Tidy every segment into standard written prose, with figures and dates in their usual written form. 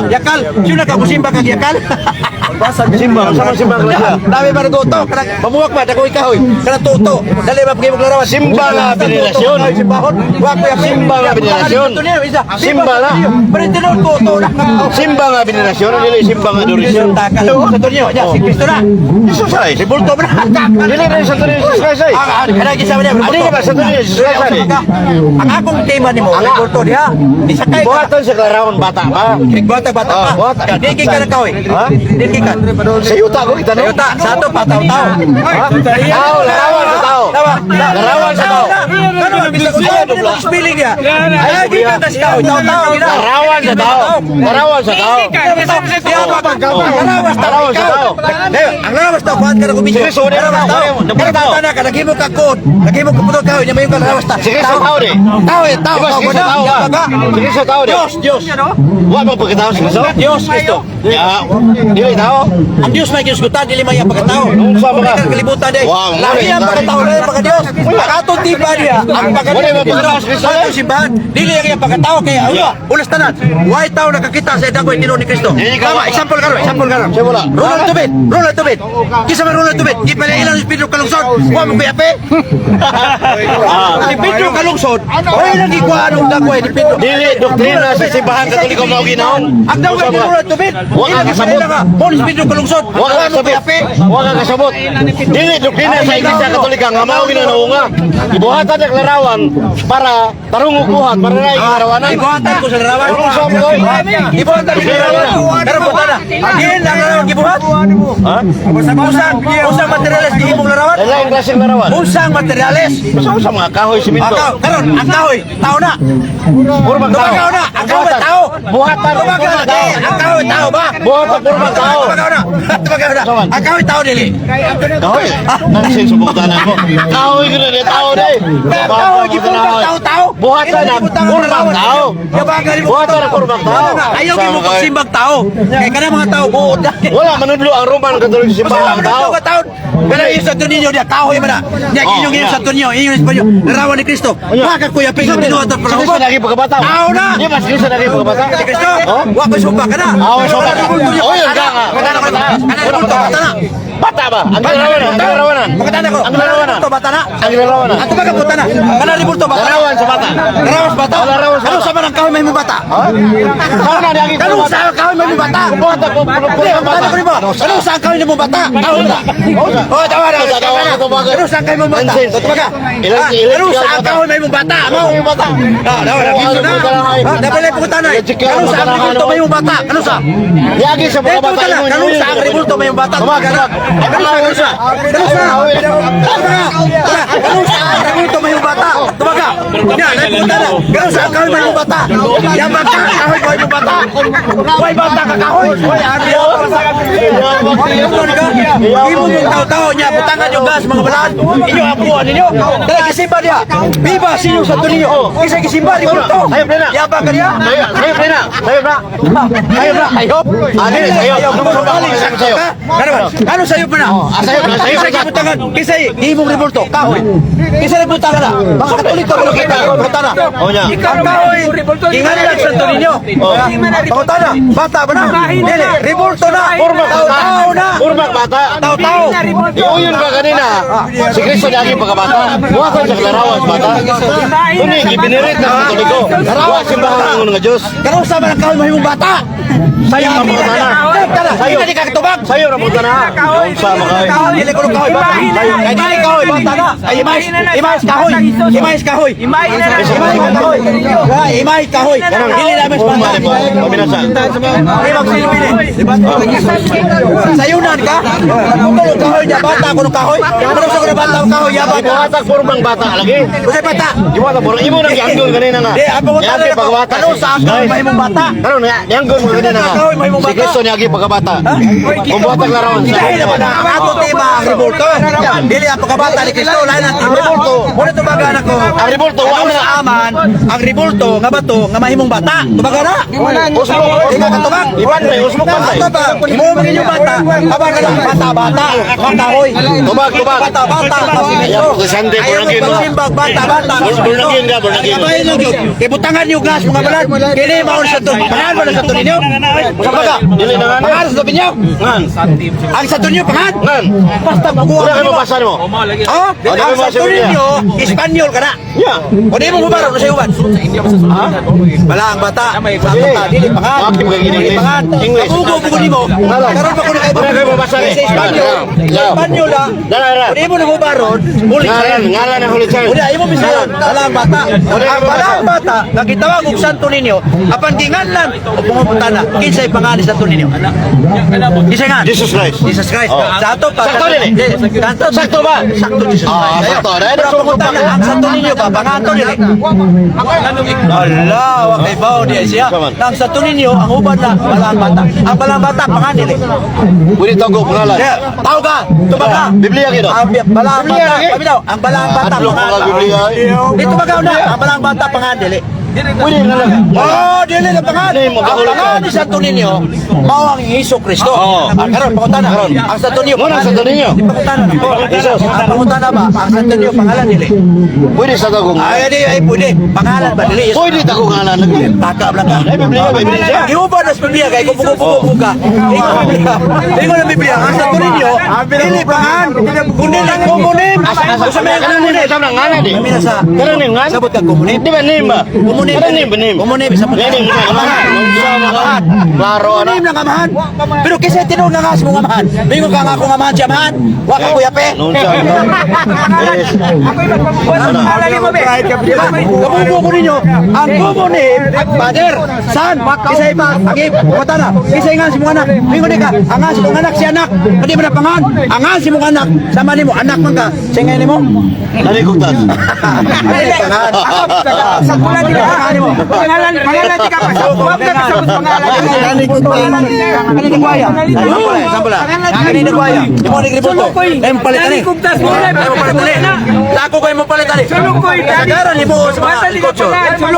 Yakal, sino ka musimba kag yakal? Simba, sama simba ka. Dami ba tuto? Kanang mamuwak ba dako ikaw. Kanang tuto. Dali ba pagay mo larawan? Simba nga binilasyon. Simbahon. Wa ko yung Simba nga binilasyon. Simba la. Pero tinuod tuto na. Simba nga binilasyon, dili simba nga durisyon. Takal. Sa tunyo, ya si Kristo na. Jesus ay. Ribulto ba na? Dili rin sa tunyo Jesus Christ ay. Kanang gisama niya. Ano ba sa tunyo Jesus Christ ay? Ang akong tema nimo, ribulto diha. Isakay ka. Buhatan sa klarawan bata ka. Bata bata pa. Bata. Diki ka na kaoy. Ha? Diki ka. Sa yuta ko itanong. Ayuta, sa ato pa tao-tao. Tao, larawan sa tao. Tawa. Larawan sa tao. Ano ang bisag ko spelling niya? Ay, di ka tas tao, tao-tao gina. Larawan sa tao. Larawan sa tao. Larawas tao. Ang larawas tao, kuhan ka na kumisyo. Sige, sorry. Larawas tao. Nagpunta tao. Nagpunta na ka, naghimo ka kod. Naghimo ka puto tao, may yung larawas tao. Sige sa tao di. Tao eh, tao. Diba sige sa tao ka? Sige sa tao di. Diyos. Wa mo pagkatao sige sa. Diyos, Kristo. Ya, dili tao. Ang Diyos may ginsugutan, dili may ang pagkatao. Sa mga Kalibutan din. Wow, Lahi ang pagkatao, lahi ang pagka-Diyos. Ang atong tiba niya, ang Wala pagkatao. ba pagkatao sa Kristo? Sa simbahan, dili ang pagkatao kaya ulas tanan. Why tao nakakita sa dagoy tinuod ni Kristo? Tama, example karo. Simula. Ronald Tubit. Kisa man Ronald Tubit, di pala ilang si Pedro Kalungsod. Wa mo kuyape. Si Pedro Kalungsod, oy nang gikuan og dagoy ni Pedro. Dili doktrina sa simbahan Katoliko mao ginaon. Ang dagoy ni Ronald Tubit. Wa ka kasabot. Bon si Pedro Kalungsod. Wa ka kasabot. Wa ka kasabot. Dili doktrina sa Iglesia Katolika nga mao ginaon nga. Ibuhatan ang larawan para tarong buhat para na larawanan. Ibuhatan ko sa larawan. Sa mga Ibuhatan ko sa larawan. Pero punta na. Diin ang larawan gibuhat. ha? Usang materyales di imong larawan. Lain klaseng larawan. Usang materyales. Sa mga kahoy simento. Karon, ang kahoy, tao na. Purmang tao. Tumagaw na, ang kahoy, tao. Buhatan Tumagaw na, tao. ang kahoy, tao ba? Buhatan purmang tao. Tumagaw na, tumagaw na. Ang kahoy, tao dili. Kahoy. Nangsin subukan ako. Kahoy gina ni tao di. Ang kahoy, gibutang tao. Buhatan na purmang tao. Buhatan na purmang tao. Ayaw mo pagsimbag tao. Kaya ka na mga tao buod. Wala manudlo ang Roman Katolik sa simbahan tao. Pero yung sa ninyo dia kahoy man na. Nya inyong yung sa ninyo, inyong Espanyol. Larawan ni Kristo. Wa ka kuya pingo tinuod at Sige sa palahubog. lagi pagkabata. Tao na. Di ba sige sa lagi pagkabata? Ni Kristo. Wa ko sumpa ka na. Awa sopa ka. Oh, yun ka nga. Bata na. Bata ba? Ang larawanan. Ang larawanan. Makatanda ko. Ang larawanan. Bata na. Ang larawanan. Ato ba ka puta na? Kana ribulto bata. Larawan sa bata. Larawas bata. Larawas bata. Ano sa man kahoy may mo bata? Saan na lagi Ano sa kahoy may mo bata? Buhat ako. Ano sa kahoy may mo bata? Kahoy na. Oh, tawa na. Ano sa kahoy may mo bata? Tawa ka. Ano sa kahoy may mo bata? Ano may bata? Daw na giso na. Dapat lang puta na. Ano sa ribulto may mo bata? Ano sa? Lagi sa mga bata. Ano sa ribulto may mo bata? Ano sa? Ano sa ribulto may mo bata? Tumaga. Yan, nagpunta na. Ano sa kahoy may mo bata? Yan ba ka kahoy may mo bata? Hoy bata ka kahoy. Hoy ari. Imo mong tao-tao niya butangan yung gas mga balaan. Inyo apuan ninyo. Dala kisimba dia. Viva sinyo sa dunia. Isa kisimba di bulto. Ayop na. Yaba ka dia. Ayop na. Ayop na. Ayop na. Ayop. Ano ayop? Ano sa'yo pa na? Sa'yo na. Sa'yo Kisay kibutangan. Kisay imong ribulto. Kahoy. Kisay ribultangan na. Baka katoliko mo kita. Buta na. Oh niya. Ang kahoy. Ingan lang sa dunia. Buta na. Bata ba na? Dili. Ribulto na. Tao na. Purmak bata. Tao. Iuyon ka kanina. Si Kristo lagi pagkabata. Buhaton sa larawan bata. Kuni ibinirit ng Katoliko. Buhat simbahan ng mga Diyos. Karong sa man ang kahoy mahimong bata. Sayo na mga tanan. Sayo. Hindi ka katubag. Sayo na mga tanan. Sa mga Dili ko ng kahoy bata. Kaya dili kahoy bata na. Ay imayos kahoy. Imayos kahoy. Imayos kahoy. Dili namin sa bata. Pabinasa. Ay magsilbili. Sayunan ka. Tulog kahoy niya bata ko ng kahoy. Ano sa ko ng bata ng kahoy yabang ka. Buhatak purmang bata lagi. Usay bata. Buhatak purmang. Imo nang yanggon kanina nga. Di ako ko Yagi pagkabata. ano sa kahoy mahimong bata. Ano na yanggon mo kanina nga. Si Kristo niya agi pagkabata. Kung buhatak larawan sa Dili naman ang ato tema ang ribulto. Dili ang pagkabata ni Kristo lain ang ribulto. Muna tubagan ako. Ang ribulto wa Ano na. sa aman ang ribulto nga bato nga mahimong bata. Tubagan na. Usmok. Di ka katubag. Iban ba? Usmok ba? Bata ba? Imo man inyong bata. Abang ka lang bata-bata. Makahoy. Tubag. Bata-bata. Ayaw ko Sunday Ayaw born again, no? magsimbag bata-bata. Born again ka, born again. Kabayan lang yun. Kibutangan yung gas mga balat. Kini maon sa to. Panahan mo na sa to ninyo. Musapa ka. Dili na nga. Pangalan sa tabi niyo. Ngan. Ang sa tunyo pangalan. Ngan. Basta mabuha Wala ka kayo mo. mabasa mo. Ha? Wala Ang mo sa sa Biblia. tunyo, Espanyol ka na. Ya. O di mo hubarap na sa uban. Ha? Wala ang bata. Sa bata, dili pangalan. Bakit mo kagin Dili English? pangalan. English. Kabugo ni mo. Karon pa ko na Wala kayo mabasa ni. Sa Espanyol. Sa Espanyol lang. Dala. O di mo na hubarot. Muli Ngalan, ngalan ang Holy Child. Udah, imo bisayon. Balang bata. Ang balang bata, nagitawag og Santo Niño, apan ginganlan o pumupunta na. Kinsay pangalan sa Santo Niño? Kisay nga? Jesus Christ. Jesus Christ. Oh. Sa ato pa. Sakto din eh. Sakto ba? Sakto Jesus Christ. Ah, sakto. Dahil Pero pumunta na ang Santo Niño ba? Pangato nila. Allah, wakay bao dia siya. Ang Santo Niño, ang uban na balang bata. Ang balang bata pangalan nila. Pwede tago pangalan. Tao ka, tubag ka. Biblia gino. Ang balang bata, kami daw, ang balang bata Adlo ko nga Biblia. Dito magaw na, ang balang bata pangalan nila. Pwede na lang. Oh, dili na pangalan. Dili mo, Ang kahulit ka. pangalan ni Santo Niño, mao ang Hesus Kristo. Oo. Karon pangunta na. Ang Santo Niño. Muna ang Santo Niño. Di pangunta na. Jesus. Ang pangunta na ba? Ang Santo Niño pangalan nila. Pwede sa tago nga. Ay, ay, pwede. Pangalan ba dili? Pwede tago ngalan lagi. Taka lang ka. Ay, Biblia, Biblia. Iuban na sa Biblia kay kung buko ka. Ingon na Biblia. Ang Santo Niño, dili pangalan. Kundi lang kumunim. Usa may Kanan kumunim. nimo sa nang ngalan di. Kami na sa Kanan nimo ngan. sabot ka kumunim. Di ba name ba? Kumunim. Kanan nimo name. Kumunim sa Name mo kamahan. Kamahan. Klaro ana. Kumunim lang kamahan. Pero kasi tinuod nga si mong amahan. Bingo ka nga akong amahan siya amahan. Wa ka kuya pe. Noon siya. Yes. Kabubo ko ninyo, ang bubo ni Father, Son, kisay pa, agib, kota na, kisay nga si mong anak, bingo ni ka, ang nga si mong anak, si anak, hindi mo na pangan, ang nga si mong anak, sama ni mo, anak man ka, singay ni mo, Dali kugtas. pangan, sa kulan nila, pangan ni mo, pangalan di ka pa, huwag na kasabot pangalan, kanina ni Kuya, sampula, kanina ni Kuya, di mo ni Gributo, ay mo palitan eh, ay mo palitan eh, lako kayo mo palitan eh, kasagaran ni mo sa mga kotso,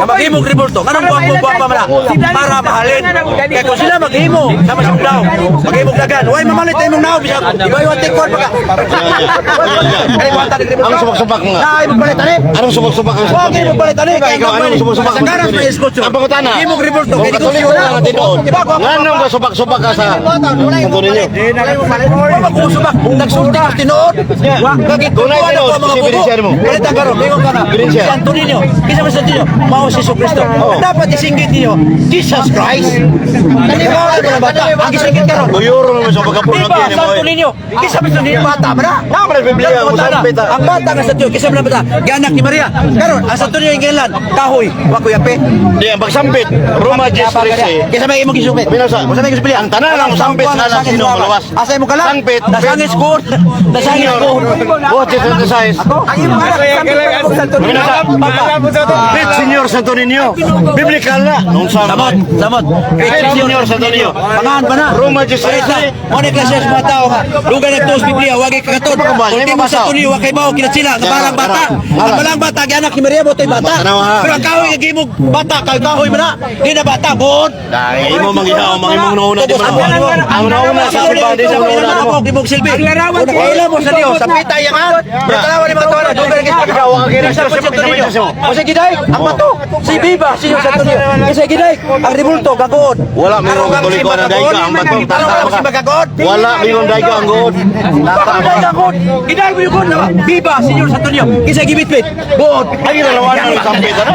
maghimong Gributo, anong buwang-buwang mala, para mahalin, kaya kung sila maghimo, sama sa daw, maghimong dagan, huwag mamalit tayo mong naw, iba yung tikwan pagka, Ang subak-subak nga. ay mo palitan eh, Anong subak-subak ang huwag kayo mo palitan eh, kaya Ikaw, anong subak-subak? kasagaran sa iskotso, Ang pangutana. maghimong Gributo, Kung kaya Katoliko ka nga tinuod. Nganong ba subak-subak ka sa Santo Niño? Subak, nagsulti ka tinood. Tunay tinuod, si Ebidensya mo. Balita ka ron, bingon ka na. Ebidensya. Santo Niño, kisa man Santo Niño, mao si Jesucristo. Dapat isinggit niyo, Jesus Christ. Naniwala mo na bata, ang isinggit ka ron. Tuyuro naman sa pagkapunan Diba, din. Santo Niño, kisa man Santo Niño, bata mo na. Naman ang Biblia, Ang bata na. musambit, ah. Ang bata ka sa Diyo, kisa man na bata, ganak ni Maria. Karon, ang Santo Niño yung kailan, kahoy, wakoy ape. Di, ang pagsampit, Roma 10:13. Kisa may imong gisupit. Binasa. Kisa may gisupit. Ang tanan ang sampit sa alam sino malawas. Asay mo kala? Sampit. Nasangis ko. Nasangis ko. Buhat si Santo Sais. Ang imo anak, Santo Niño. Binasa. Pet Senyor Santo Niño. Biblikal na. Nung Samot, samot. samot. Pet Senyor Santo Niño. Pangahan pa na. Roma 10:13. Mo ni klase sa mga tao nga. Lugar na tos Biblia, wag kay katon. Kung di mo sa tunyo, wag kay bawo kinasila nga balang bata. Ang balang bata gianak ni Maria mo toy bata. Pero ang kahoy nga gimog bata, kahoy man na. Di na bata, buod. Dahil imo manghihaw, mangimong nauna di mo. Ang nauna sa uban di sa nauna mo. Gimog silbi. Wala mo sa Dios, sa pita yangan. Tanawa ni mga tao na lugar nga. Ikaw ang kira sa Santo Niño. mo. O sige giday, ang bato. Si Biba, si Santo Niño. Kasi giday, ang rebulto gagood. Wala may mga katoliko na dahil ka ang batong Ano mo si magagood? Wala mayroong dahil ka ang good. Giday gagood. Giday mo yung good na Biba, Senyor Santo Niño. Kasi gibitbit. Good. Ang ilarawan ng sampit ano?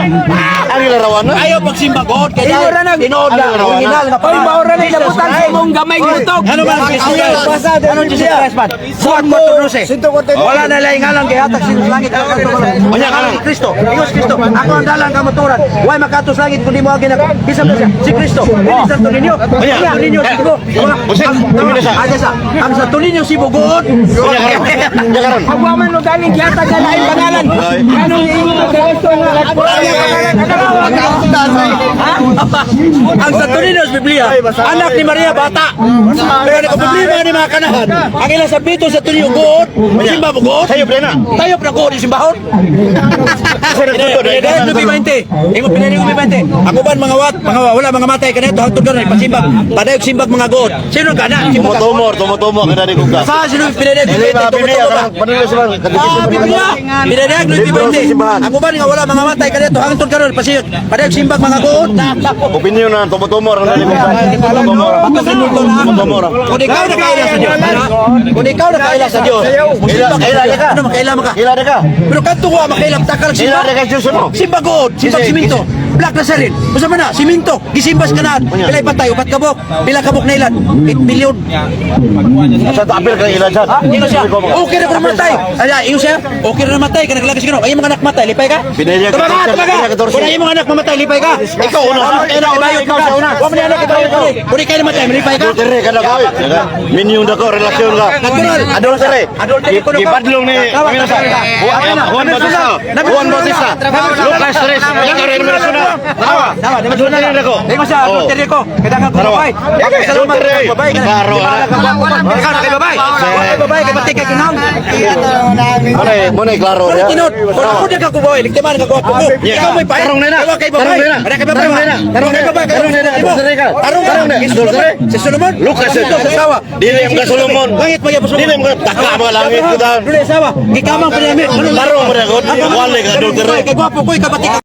Ang ilarawan na? Ayaw pagsimba God kay Inoora na. tinood na Ano, original na Oy, maura na inabutan sa mong gamay gutog. Ano man ang Jesus Christ? Ano ang Jesus Christ man? Suwan mo tunose. Wala na lang ngalan kay hatag sa langit ang katuran. Unya ka lang. Kristo, Diyos Kristo. Ako ang dalang kamotoran. Way makatos langit kundi mo agin ako. Bisa mo siya. Si Kristo. Hindi Santo Niño. Unya. Santo Niño si Bugo. Busik, kami na siya. Ang Santo Niño si Bugood. Unya karon. Unya karon. Pagwaman mo galing kiyata ka na yung pangalan. Ay. Anong imo mo sa resto nga? Ang Santo Niño sa Biblia, anak ni Maria bata. Pero nakaproblema ni mga kanahan. Ang ilang sapito sa Niño good, simba mo good. Sayo plena. Tayo na good yung simbahon. Dahil lubi 20. Ingo pinili ko 20. Ako ba mga wala mga matay kanito hangtod na ipasimba. Padayog simbag mga god. Sino ka na? Tumutumor ka na di kong ka. Sa sino pinadayag Dili ba, Tumutumo Biblia, ba? Manila sa mga Biblia. Pinadayag Luis Libro sa Biblia. simbahan. Ako ba nga wala mga matay ka dito hangtod karon pasiyot. Padayog simbag mga god. Opinion na, tumutumor ka na di kong ka. Tumutumor. Kung ikaw na kaila sa Diyos, kung ikaw na kaila sa Diyos, musimbag Kaila ka. ano makailam ka? Ila na ka. Pero kanto ko makailam takal Ila simbag. na ka Diyos mo. Simbag god, simbag Sige, siminto. Black na sarin. Basta man na, siminto. Gisimbas ka na. Pilay patay, upat kabok. Pila kabok na ilan? 8 billion. Sa tapir ka ila dyan. Ino siya. Okay na ko namatay. Ay, iyo siya. Okay na namatay. Ka naglagay siguro. Ay, mga anak matay. Lipay ka? Binayag ka, Tumaga, teacher. tumaga. Binayag ka, Kung ay mga anak mamatay, lipay ka? Ikaw una. Ikaw sa una. Huwag mo na anak ikaw. Kung ikaw namatay, malipay ka? Adultery ka na ka. Minyong na ko, relasyon ka. Natural. Adultery. Adultery ko na ko. Ipadlong ni Juan Bautista. Juan Bautista. Lucas 3. Yang ada yang merasuna. Tawa. Adultery na ko. Di mo siya, adultery ko. Kailangan ko Tarawa. babae. Salamat Adultery. ka babae. Baro, Ikaw na kay babae. Kay babae, kay batik kay kinang. Muna klaro Kung ya. tinod, kung ako na kakuboy, liktiman ka ko. Ikaw may pahay. Tarong na na. Ikaw kay babae. Tarong na na. Ada kay babae. Tarong na na. Tarong kay babae. Tarong na na. Adultery ka. Tarong ka. Tarong na. Adultery. Si Solomon. Lucas. Ito sa sawa. Dili ang ka Solomon. Langit pa yung Dili ang ka taka mga langit ko dahil. Dili sawa. Gikamang pinamit. Tarong mo na ko. Wala ka adultery. Kay gwapo ko, ikabatik